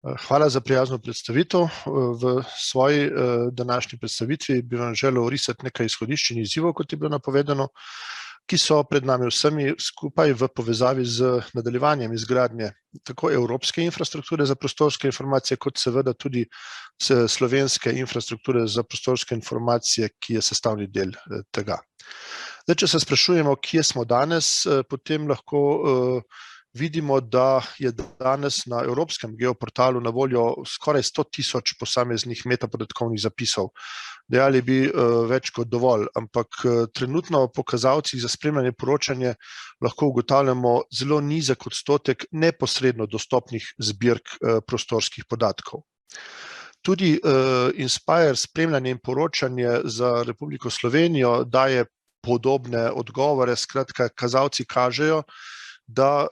Hvala za prijazno predstavitev. V svoji današnji predstavitvi bi vam želel orisati nekaj izhodišč in izzivov, kot je bilo napovedano, ki so pred nami vsemi skupaj v povezavi z nadaljevanjem izgradnje tako evropske infrastrukture za prostorske informacije, kot seveda tudi slovenske infrastrukture za prostorske informacije, ki je sestavni del tega. Zdaj, če se sprašujemo, kje smo danes, potem lahko vidimo, da je danes na Evropskem geoportalu na voljo skoraj 100.000 posameznih metapodatkovnih zapisov. Dejali bi več kot dovolj, ampak trenutno po kazalcih za spremljanje poročanja lahko ugotavljamo zelo nizek odstotek neposredno dostopnih zbirk prostorskih podatkov. Tudi Inspire spremljanje in poročanje za Republiko Slovenijo daje podobne odgovore, skratka, kazalci kažejo, da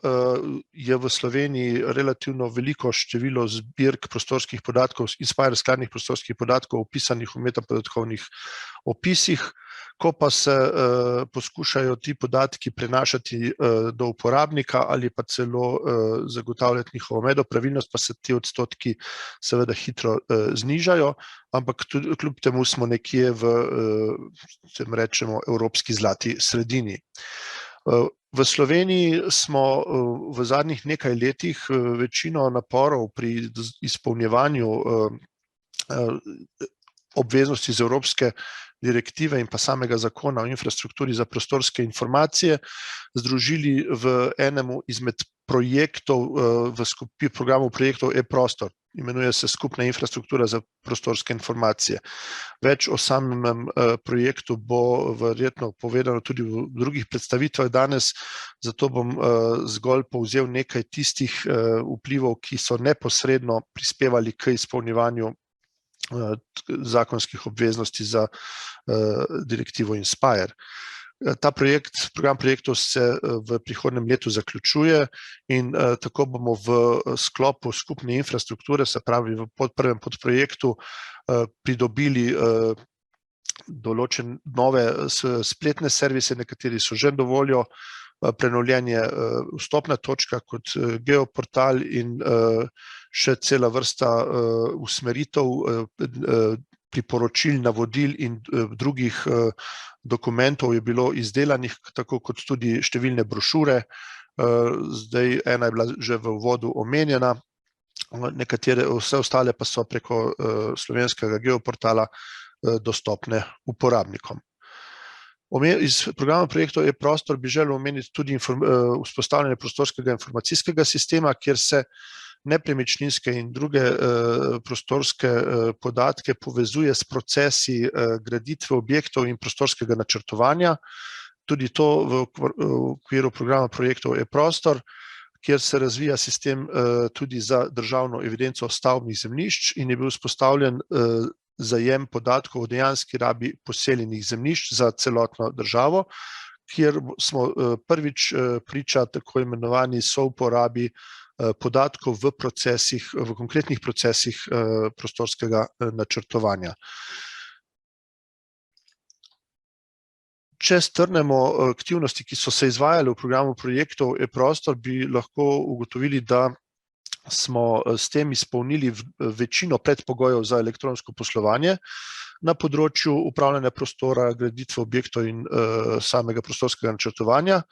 je v Sloveniji relativno veliko število zbirk prostorskih podatkov, Inspire skladnih prostorskih podatkov opisanih v metapodatkovnih opisih. Ko pa se poskušajo ti podatki prenašati do uporabnika ali pa celo zagotavljati njihovo medopravilnost, pa se ti odstotki seveda hitro znižajo, ampak tudi kljub temu smo nekje v, tem rečemo, evropski zlati sredini. V Sloveniji smo v zadnjih nekaj letih večino naporov pri izpolnjevanju obveznosti iz Evropske direktive in pa samega zakona o infrastrukturi za prostorske informacije združili v enemu izmed projektov, v programu projektov e-prostor. Imenuje se Skupna infrastruktura za prostorske informacije. Več o samem projektu bo verjetno povedano tudi v drugih predstavitvah danes, zato bom zgolj povzel nekaj tistih vplivov, ki so neposredno prispevali k izpolnjevanju zakonskih obveznosti za direktivo Inspire. Ta program projektov se v prihodnjem letu zaključuje in tako bomo v sklopu skupne infrastrukture, se pravi v prvem podprojektu, pridobili določene nove spletne servise, nekateri so že dovoljo, prenovljen je vstopna točka kot geoportal in še cela vrsta usmeritev, priporočil, navodil in drugih dokumentov je bilo izdelanih, tako kot tudi številne brošure. Zdaj ena je bila že v uvodu omenjena, vse ostale pa so preko slovenskega geoportala dostopne uporabnikom. Iz programa projektov e-prostor bi želel omeniti tudi vzpostavljanje prostorskega informacijskega sistema, kjer se nepremičninske in druge prostorske podatke povezuje s procesi graditve objektov in prostorskega načrtovanja. Tudi to v okviru programa projektov e-prostor, kjer se razvija sistem tudi za državno evidenco stavbnih zemljišč in je bil vzpostavljen zajem podatkov o dejanski rabi poseljenih zemljišč za celotno državo, kjer smo prvič priča tako imenovani souporabi podatkov v konkretnih procesih prostorskega načrtovanja. Če strnemo aktivnosti, ki so se izvajale v programu projektov e-prostor, bi lahko ugotovili, da smo s tem izpolnili večino predpogojev za elektronsko poslovanje na področju upravljanja prostora, graditve objektov in samega prostorskega načrtovanja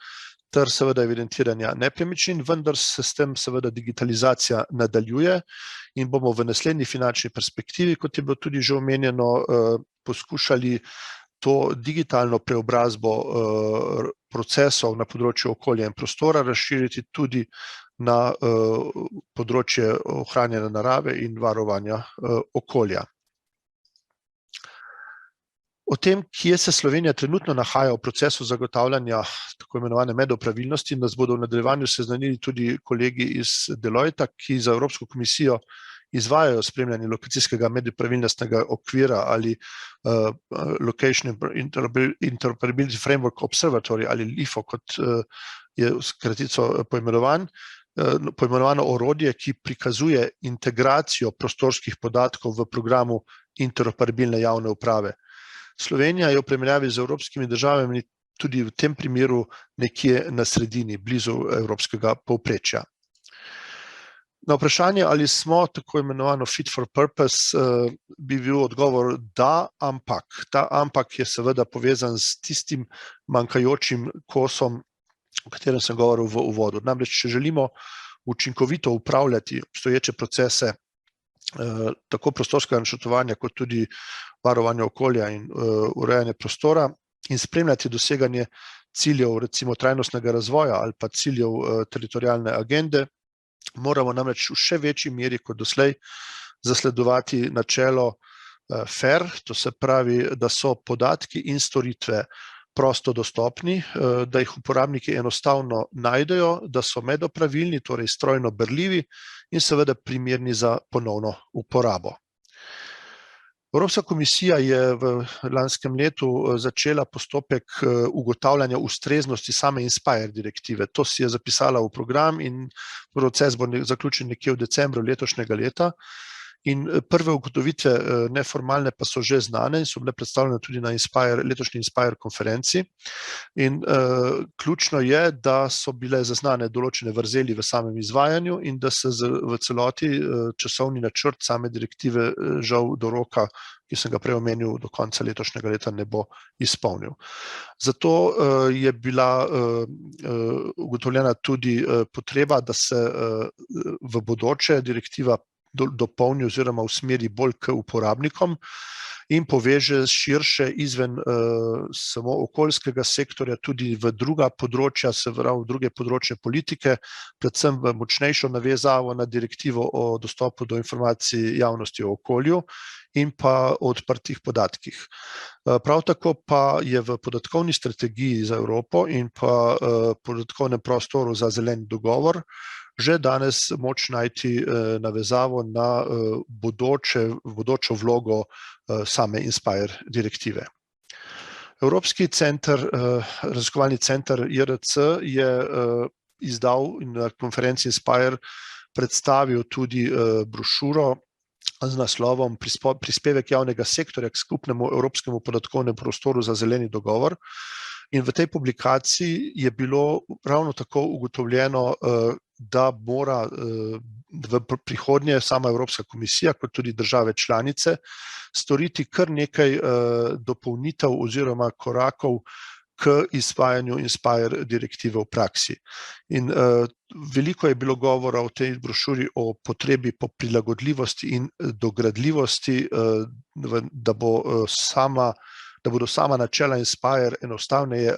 ter seveda evidentiranja nepremičnin, vendar se s tem seveda digitalizacija nadaljuje in bomo v naslednji finančni perspektivi, kot je bilo tudi že omenjeno, poskušali to digitalno preobrazbo procesov na področju okolja in prostora razširiti tudi na področje ohranjanja narave in varovanja okolja. O tem, kje se Slovenija trenutno nahaja v procesu zagotavljanja tako imenovane medopravilnosti, nas bodo v nadaljevanju seznanili tudi kolegi iz Deloitta, ki za Evropsko komisijo izvajajo spremljanje lokacijskega medopravilnostnega okvira ali Location Interoperability Framework Observatory ali LIFO, kot je skratico poimenovano orodje, ki prikazuje integracijo prostorskih podatkov v programu interoperabilne javne uprave. Slovenija je v primerjavi z evropskimi državami tudi v tem primeru nekje na sredini, blizu evropskega povprečja. Na vprašanje, ali smo tako imenovano fit for purpose, bi bil odgovor da, ampak. Ta ampak je seveda povezan s tistim manjkajočim kosom, o katerem sem govoril v uvodu. Namreč, če želimo učinkovito upravljati obstoječe procese, tako prostorskega načrtovanja, kot tudi varovanja okolja in urejanja prostora in spremljati doseganje ciljev, recimo trajnostnega razvoja ali pa ciljev teritorialne agende, moramo namreč v še večji meri kot doslej zasledovati načelo FAIR, to se pravi, da so podatki in storitve prosto dostopni, da jih uporabniki enostavno najdejo, da so medopravilni, torej strojno berljivi in seveda primerni za ponovno uporabo. Evropska komisija je v lanskem letu začela postopek ugotavljanja ustreznosti same INSPIRE direktive. To si je zapisala v program in proces bo zaključen nekje v decembru letošnjega leta. In prve ugotovitve neformalne pa so že znane in so bile predstavljene tudi na letošnji INSPIRE konferenci. In ključno je, da so bile zaznane določene vrzeli v samem izvajanju in da se v celoti časovni načrt same direktive žal do roka, ki sem ga prej omenil, do konca letošnjega leta ne bo izpolnil. Zato je bila ugotovljena tudi potreba, da se v bodoče direktiva dopolni oziroma usmeri bolj k uporabnikom in poveže širše izven samo okoljskega sektorja tudi v druga področja, se pravi v druge področje politike, predvsem v močnejšo navezavo na direktivo o dostopu do informacij javnosti o okolju in pa o odprtih podatkih. Prav tako pa je v podatkovni strategiji za Evropo in pa podatkovnem prostoru za zeleni dogovor že danes moč najti navezavo na bodočo vlogo same INSPIRE direktive. Evropski raziskovalni center IRC je izdal in na konferenci INSPIRE predstavil tudi brošuro z naslovom Prispevek javnega sektorja k skupnemu evropskemu podatkovnemu prostoru za zeleni dogovor. In v tej publikaciji je bilo ravno tako ugotovljeno, da mora v prihodnje sama Evropska komisija, kot tudi države članice, storiti kar nekaj dopolnitev oziroma korakov k izvajanju INSPIRE direktive v praksi. In veliko je bilo govora v tej brošuri o potrebi po prilagodljivosti in dogradljivosti, da bodo sama načela INSPIRE enostavneje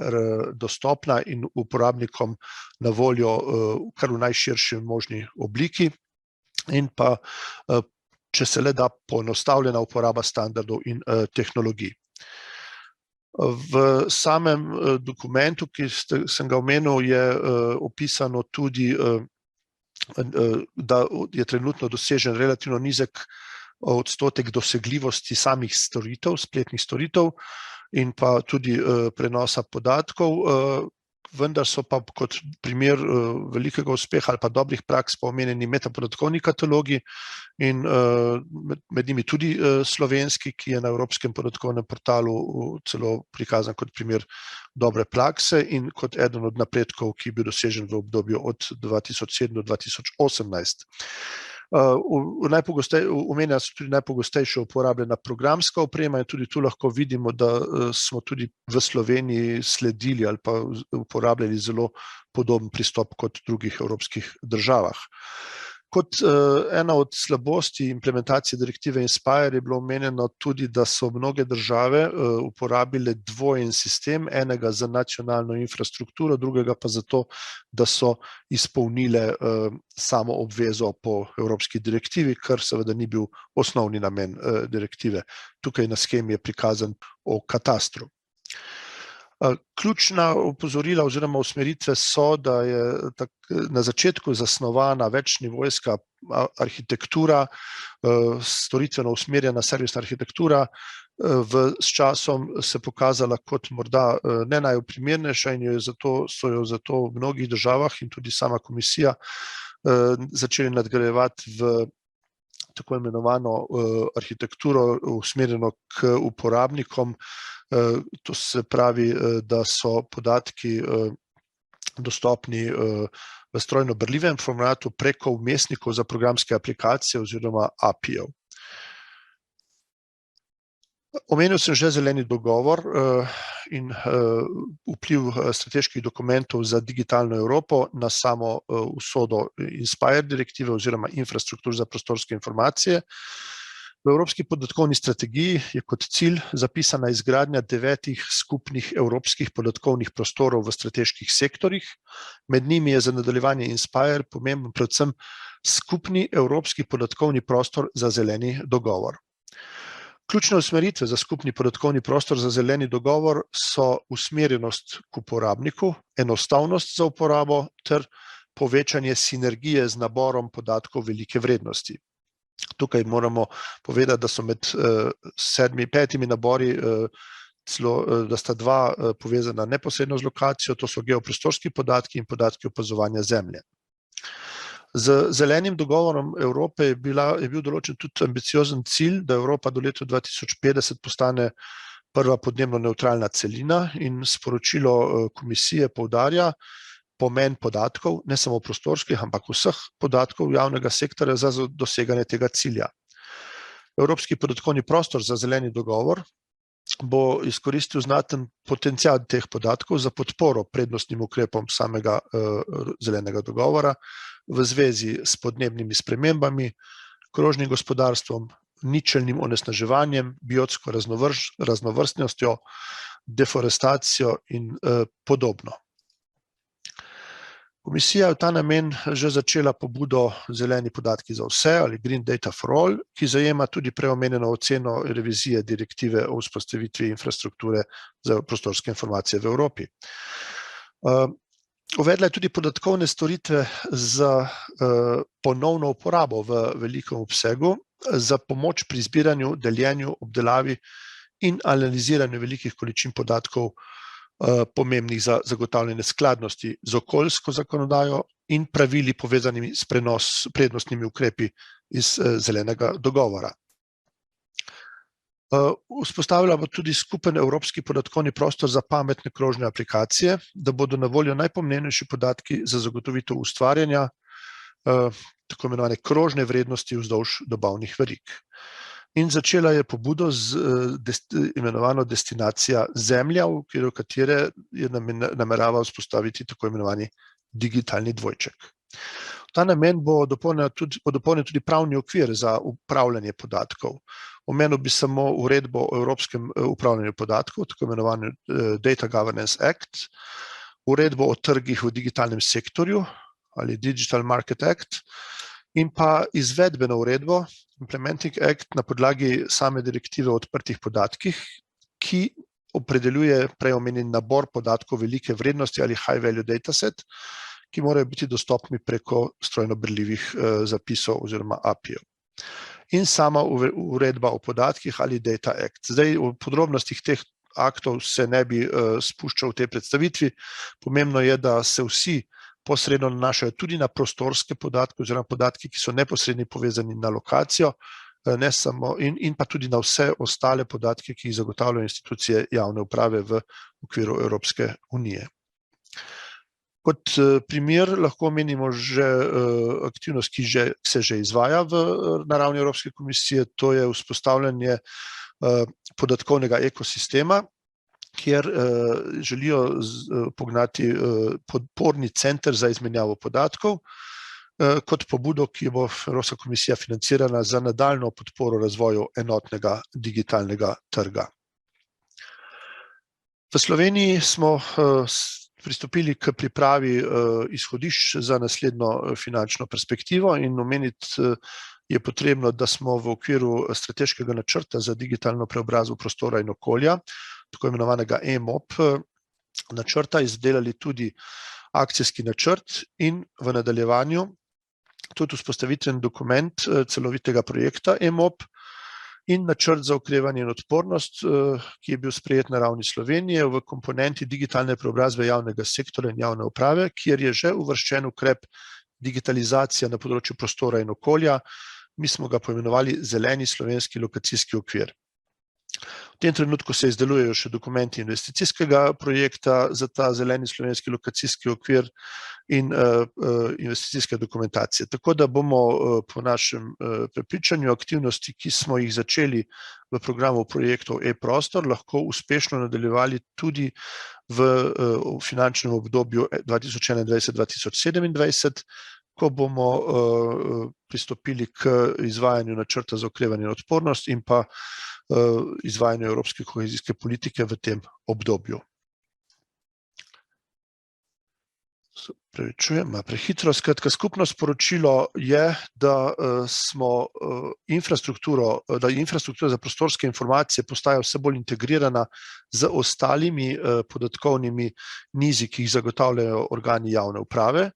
dostopna in uporabnikom na voljo kar v najširši možni obliki in pa, če se le da, poenostavljena uporaba standardov in tehnologij. V samem dokumentu, ki sem ga omenil, je opisano tudi, da je trenutno dosežen relativno nizek odstotek dosegljivosti samih storitev, spletnih storitev in pa tudi prenosa podatkov, vendar so pa kot primer velikega uspeha ali pa dobrih praks pa omenjeni metapodatkovni katalogi in med njimi tudi slovenski, ki je na Evropskem podatkovnem portalu celo prikazan kot primer dobre prakse in kot eden od napredkov, ki je bil dosežen v obdobju od 2007 do 2018. Omenja se tudi najpogostejše uporabljena programska oprema in tudi tu lahko vidimo, da smo tudi v Sloveniji sledili ali pa uporabljali zelo podoben pristop kot v drugih evropskih državah. Kot ena od slabosti implementacije direktive INSPIRE je bilo omenjeno tudi, da so mnoge države uporabile dvojen sistem, enega za nacionalno infrastrukturo, drugega pa zato, da so izpolnile samo obvezo po evropski direktivi, kar seveda ni bil osnovni namen direktive. Tukaj na shemi je prikazan o katastru. Ključna opozorila oziroma usmeritve so, da je na začetku zasnovana večnivojska arhitektura, storitveno usmerjena servisna arhitektura, s časom se pokazala kot morda ne najprimernejša in so jo zato v mnogih državah in tudi sama komisija začeli nadgrajevati v tako imenovano arhitekturo usmerjeno k uporabnikom. To se pravi, da so podatki dostopni v strojno berljivem formatu preko vmesnikov za programske aplikacije oziroma API-jev. Omenil sem že zeleni dogovor in vpliv strateških dokumentov za digitalno Evropo na samo usodo Inspire direktive oziroma infrastruktur za prostorske informacije. V Evropski podatkovni strategiji je kot cilj zapisana izgradnja 9 skupnih evropskih podatkovnih prostorov v strateških sektorjih. Med njimi je za nadaljevanje Inspire pomemben predvsem skupni evropski podatkovni prostor za zeleni dogovor. Ključne usmeritve za skupni podatkovni prostor za zeleni dogovor so usmerjenost k uporabniku, enostavnost za uporabo ter povečanje sinergije z naborom podatkov velike vrednosti. Tukaj moramo povedati, da so med 5 nabori, da sta 2 povezana neposredno z lokacijo, to so geoprostorski podatki in podatki opazovanja zemlje. Z zelenim dogovorom Evrope je bil določen tudi ambiciozen cilj, da Evropa do leta 2050 postane prva podnebno nevtralna celina in sporočilo komisije poudarja pomen podatkov, ne samo prostorskih, ampak vseh podatkov javnega sektorja za doseganje tega cilja. Evropski podatkovni prostor za zeleni dogovor bo izkoristil znaten potencial teh podatkov za podporo prednostnim ukrepom samega zelenega dogovora v zvezi s podnebnimi spremembami, krožnim gospodarstvom, ničelnim onesnaževanjem, biotsko raznovrstnostjo, deforestacijo in podobno. Komisija je v ta namen že začela pobudo Zeleni podatki za vse ali Green Data for All, ki zajema tudi preomenjeno oceno revizije direktive o vzpostavitvi infrastrukture za prostorske informacije v Evropi. Uvedla je tudi podatkovne storitve za ponovno uporabo v velikem obsegu, za pomoč pri zbiranju, deljenju, obdelavi in analiziranju velikih količin podatkov, pomembnih za zagotavljanje skladnosti z okoljsko zakonodajo in pravili povezanimi s prednostnimi ukrepi iz zelenega dogovora. Vzpostavila bo tudi skupen evropski podatkovni prostor za pametne krožne aplikacije, da bodo na voljo najpomembnejši podatki za zagotovitev ustvarjanja tako imenovane krožne vrednosti vzdolž dobavnih verig. In začela je pobudo imenovano destinacija Zemlja, v okviru katere je namerava vzpostaviti tako imenovani digitalni dvojček. V ta namen bo dopolnjen tudi pravni okvir za upravljanje podatkov. Omenil bi samo uredbo o evropskem upravljanju podatkov, tako imenovani Data Governance Act, uredbo o trgih v digitalnem sektorju ali Digital Market Act in pa izvedbeno uredbo Implementing Act na podlagi same direktive o odprtih podatkih, ki opredeljuje prej omenjen nabor podatkov velike vrednosti ali high value dataset, ki morajo biti dostopni preko strojno berljivih zapisov oziroma API-jev. In sama uredba o podatkih ali Data Act. Zdaj v podrobnostih teh aktov se ne bi spuščal v tej predstavitvi. Pomembno je, da se vsi posredno nanašajo tudi na prostorske podatke oziroma podatki, ki so neposredno povezani na lokacijo, ne samo in pa tudi na vse ostale podatke, ki jih zagotavljajo institucije javne uprave v okviru Evropske unije. Kot primer lahko omenimo že aktivnost, ki se že izvaja na ravni Evropske komisije, to je vzpostavljanje podatkovnega ekosistema, kjer želijo pognati podporni center za izmenjavo podatkov kot pobudo, ki bo Evropska komisija financirana za nadaljnjo podporo razvoju enotnega digitalnega trga. V Sloveniji smo pristopili k pripravi izhodišč za naslednjo finančno perspektivo in omeniti je potrebno, da smo v okviru strateškega načrta za digitalno preobrazbo prostora in okolja, tako imenovanega EMOP načrta, izdelali tudi akcijski načrt in v nadaljevanju tudi vzpostavitven dokument celovitega projekta EMOP in načrt za okrevanje in odpornost, ki je bil sprejet na ravni Slovenije v komponenti digitalne preobrazbe javnega sektorja in javne uprave, kjer je že uvrščen ukrep digitalizacija na področju prostora in okolja. Mi smo ga poimenovali Zeleni slovenski lokacijski okvir. V V tem trenutku se izdelujejo še dokumenti investicijskega projekta za ta zeleni slovenski lokacijski okvir in investicijske dokumentacije. Tako da bomo po našem prepričanju aktivnosti, ki smo jih začeli v programu projektov e-prostor, lahko uspešno nadaljevali tudi v finančnem obdobju 2021-2027, ko bomo pristopili k izvajanju načrta za okrevanje in odpornost in pa izvajanju evropske kohezijske politike v tem obdobju. Prehitro. Skratka, skupno sporočilo je, da infrastruktura za prostorske informacije postaja vse bolj integrirana z ostalimi podatkovnimi nizi, ki jih zagotavljajo organi javne uprave.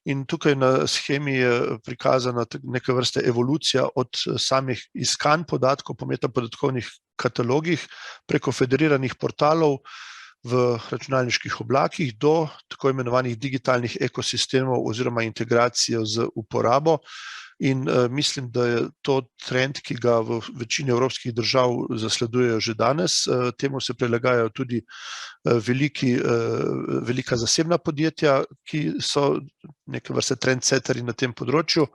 In tukaj na shemi je prikazana neka vrsta evolucija od samih iskanj podatkov po metapodatkovnih katalogih preko federiranih portalov v računalniških oblakih do tako imenovanih digitalnih ekosistemov oziroma integracijo z uporabo. In mislim, da je to trend, ki ga v večini evropskih držav zasledujejo že danes. Temu se prilagajajo tudi velika zasebna podjetja, ki so neke vrste trendsetterji na tem področju.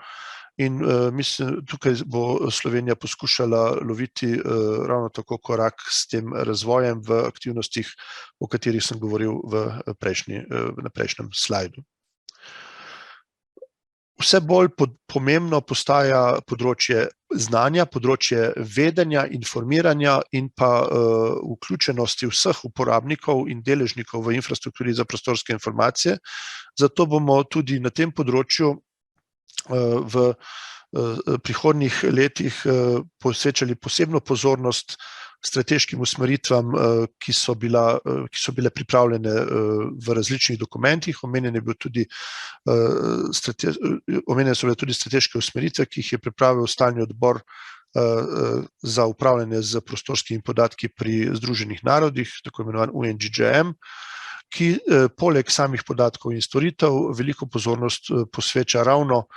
In mislim, tukaj bo Slovenija poskušala loviti ravno tako korak s tem razvojem v aktivnostih, o katerih sem govoril na prejšnjem slajdu. Vse bolj pomembno postaja področje znanja, področje vedenja, informiranja in pa vključenosti vseh uporabnikov in deležnikov v infrastrukturi za prostorske informacije. Zato bomo tudi na tem področju v prihodnjih letih posvečali posebno pozornost strateškim usmeritvam, ki so bile pripravljene v različnih dokumentih. Omenjene so bile tudi strateške usmeritve, ki jih je pripravil stalni odbor za upravljanje z prostorskimi podatki pri Združenih narodih, tako imenovan UNGGM, ki poleg samih podatkov in storitev veliko pozornost posveča ravno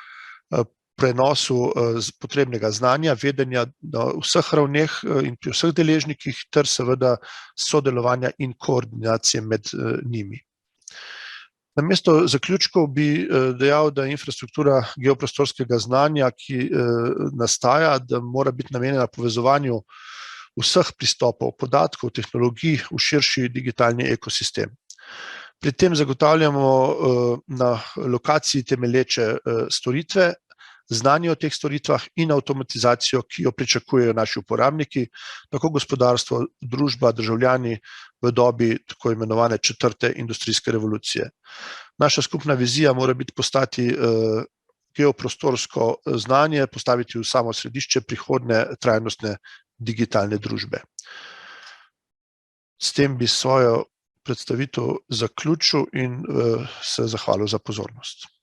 prenosu potrebnega znanja, vedenja na vseh ravneh in pri vseh deležnikih ter seveda sodelovanja in koordinacije med njimi. Namesto zaključkov bi dejal, da infrastruktura geoprostorskega znanja, ki nastaja, da mora biti namenjena povezovanju vseh pristopov, podatkov, tehnologij v širši digitalni ekosistem. Pri tem zagotavljamo na lokaciji temelječe storitve, znanje o teh storitvah in avtomatizacijo, ki jo pričakujejo naši uporabniki, tako gospodarstvo, družba, državljani v dobi tako imenovane 4. industrijske revolucije. Naša skupna vizija mora biti postati geoprostorsko znanje, postaviti v samo središče prihodnje trajnostne digitalne družbe. S tem bi svojo predstavitev zaključil in se zahvalil za pozornost.